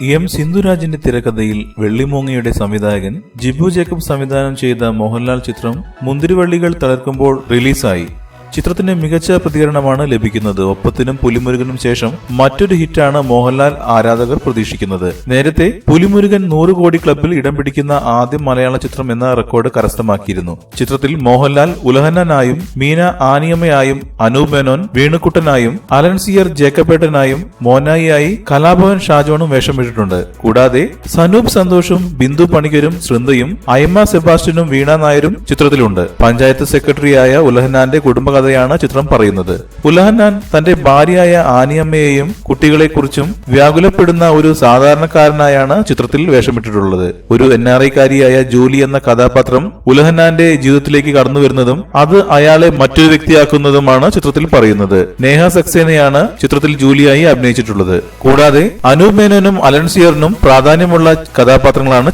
M സിന്ധുരാജിന്റെ തിരക്കഥയിൽ വെള്ളിമൂങ്ങയുടെ സംവിധായകൻ Jibu Jacob സംവിധാനം ചെയ്ത മോഹൻലാൽ ചിത്രം മുന്തിരിവള്ളികൾ തളിർക്കുമ്പോൾ റിലീസായി. ചിത്രത്തിന് മികച്ച പ്രതികരണമാണ് ലഭിക്കുന്നത്. ഒപ്പത്തിനും പുലിമുരുകനും ശേഷം മറ്റൊരു ഹിറ്റാണ് മോഹൻലാൽ ആരാധകർ പ്രതീക്ഷിക്കുന്നത്. നേരത്തെ പുലിമുരുകൻ 100 കോടി ക്ലബിൽ ഇടം പിടിക്കുന്ന ആദ്യ മലയാള ചിത്രം എന്ന റെക്കോർഡ് കരസ്ഥമാക്കിയിരുന്നു. ചിത്രത്തിൽ മോഹൻലാൽ ഉലഹന്നായും മീന ആനിയമ്മയായും അനൂപ് മേനോൻ വേണുക്കുട്ടനായും അലൻസിയർ ജേക്കബേട്ടനായും മോനായിയായി കലാഭവൻ ഷാജോണും വേഷമിട്ടിട്ടുണ്ട്. കൂടാതെ സനൂപ് സന്തോഷും ബിന്ദു പണിക്കരും ശൃന്ദയും അയ്മ സെബാസ്റ്റ്യനും വീണ നായരും ചിത്രത്തിലുണ്ട്. പഞ്ചായത്ത് സെക്രട്ടറിയായ ഉലഹന്നാന്റെ കുടുംബ ാണ് ചിത്രം പറയുന്നത്. ഉലഹന്നാൻ തന്റെ ഭാര്യയായ ആനിയമ്മയെയും കുട്ടികളെക്കുറിച്ചും വ്യാകുലപ്പെടുന്ന ഒരു സാധാരണക്കാരനായാണ് ചിത്രത്തിൽ വേഷമിട്ടിട്ടുള്ളത്. ഒരു NRI-കാരിയായ ജൂലി എന്ന കഥാപാത്രം ഉലഹന്നാന്റെ ജീവിതത്തിലേക്ക് കടന്നു വരുന്നതും അത് അയാളെ മറ്റൊരു വ്യക്തിയാക്കുന്നതുമാണ് ചിത്രത്തിൽ പറയുന്നത്. നേഹ സക്സേനയാണ് ചിത്രത്തിൽ ജൂലിയായി അഭിനയിച്ചിട്ടുള്ളത്. കൂടാതെ അനൂപ് മേനോനും അലൻസിയറിനും പ്രാധാന്യമുള്ള കഥാപാത്രങ്ങളാണ്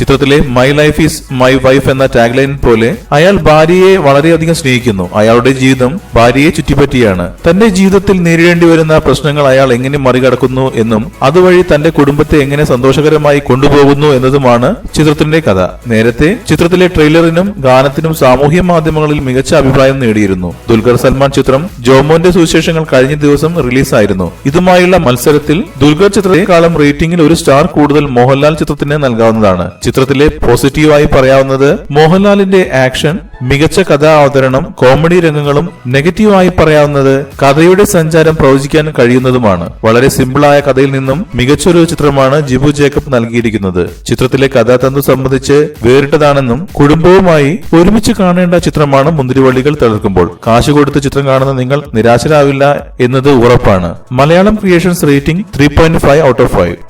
ചിത്രത്തിലെ my life is my wife എന്ന ടാഗ്ലൈൻ പോലെ അയാൾ ഭാര്യയെ വളരെയധികം സ്നേഹിക്കുന്നു. അയാളുടെ ജീവിതം ഭാര്യയെ ചുറ്റിപ്പറ്റിയാണ്. തന്റെ ജീവിതത്തിൽ നേരിടേണ്ടി വരുന്ന പ്രശ്നങ്ങൾ അയാൾ എങ്ങനെ മറികടക്കുന്നു എന്നും അതുവഴി തന്റെ കുടുംബത്തെ എങ്ങനെ സന്തോഷകരമായി കൊണ്ടുപോകുന്നു എന്നതുമാണ് ചിത്രത്തിന്റെ കഥ. നേരത്തെ ചിത്രത്തിലെ ട്രെയിലറിനും ഗാനത്തിനും സാമൂഹ്യ മാധ്യമങ്ങളിൽ മികച്ച അഭിപ്രായം നേടിയിരുന്നു. ദുൽഖർ സൽമാൻ ചിത്രം ജോമോന്റെ സുവിശേഷങ്ങൾ കഴിഞ്ഞ ദിവസം റിലീസായിരുന്നു. ഇതുമായുള്ള മത്സരത്തിൽ ദുൽഖർ ചിത്രത്തെക്കാളും റേറ്റിംഗിൽ 1 സ്റ്റാർ കൂടുതൽ മോഹൻലാൽ ചിത്രത്തിന് നൽകാവുന്നതാണ്. ചിത്രത്തിലെ പോസിറ്റീവായി പറയാവുന്നത് മോഹൻലാലിന്റെ ആക്ഷൻ, മികച്ച കഥാ അവതരണം, കോമഡി രംഗങ്ങളും, നെഗറ്റീവായി പറയാവുന്നത് കഥയുടെ സഞ്ചാരം പ്രവചിക്കാൻ കഴിയുന്നതുമാണ്. വളരെ സിമ്പിളായ കഥയിൽ നിന്നും മികച്ചൊരു ചിത്രമാണ് ജിബു ജേക്കബ് നൽകിയിരിക്കുന്നത്. ചിത്രത്തിലെ കഥാതന്തു സംബന്ധിച്ച് വേറിട്ടതാണെന്നും കുടുംബവുമായി ഒരുമിച്ച് കാണേണ്ട ചിത്രമാണ് മുന്തിരിവള്ളികൾ തളിർക്കുമ്പോൾ. കാശ് കൊടുത്ത് ചിത്രം കാണുന്ന നിങ്ങൾ നിരാശരാവില്ല എന്നത് ഉറപ്പാണ്. Malayalam creations rating 3.5 out of 5.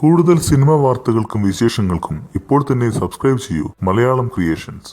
കൂടുതൽ സിനിമാ വാർത്തകൾക്കും വിശേഷങ്ങൾക്കും ഇപ്പോൾ തന്നെ സബ്സ്ക്രൈബ് ചെയ്യൂ മലയാളം ക്രിയേഷൻസ്.